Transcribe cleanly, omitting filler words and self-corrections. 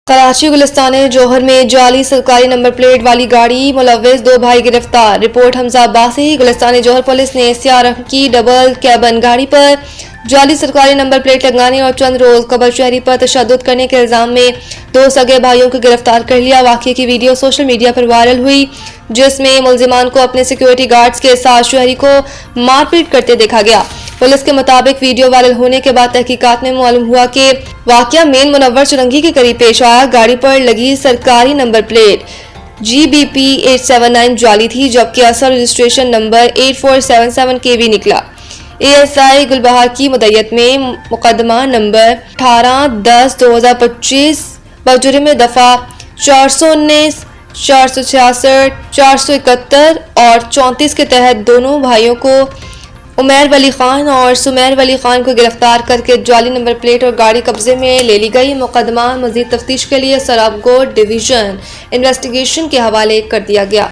کراچی گلستان جوہر میں جعلی سرکاری نمبر پلیٹ والی گاڑی ملوث 2 بھائی گرفتار۔ رپورٹ حمزہ عباس سے۔ گلستان جوہر پولیس نے سیاہ رنگ کی ڈبل کیبن گاڑی پر جعلی سرکاری نمبر پلیٹ لگانے اور چند روز قبل شہری پر تشدد کرنے کے الزام میں 2 سگے بھائیوں کو گرفتار کر لیا۔ واقعے کی ویڈیو سوشل میڈیا پر وائرل ہوئی، جس میں ملزمان کو اپنے سیکیورٹی گارڈز کے ساتھ شہری کو مار پیٹ کرتے دیکھا گیا۔ پولیس کے مطابق ویڈیو وائرل ہونے کے بعد تحقیقات میں معلوم ہوا کہ واقعہ مین منور چرنگی کے قریب پیش آیا۔ گاڑی پر لگی سرکاری نمبر پلیٹ GBP 879 جعلی تھی، جبکہ اصل رجسٹریشن نمبر 8477 KB نکلا۔ ASI گلبہار کی مدعیت میں مقدمہ نمبر 18/10/2025 بجرم دفعہ 419، 466، 471 اور 34 کے تحت دونوں بھائیوں کو عمیر ولی خان اور سمیر ولی خان کو گرفتار کر کے جعلی نمبر پلیٹ اور گاڑی قبضے میں لے لی گئی۔ مقدمہ مزید تفتیش کے لیے سرابگوڑ ڈویژن انویسٹیگیشن کے حوالے کر دیا گیا۔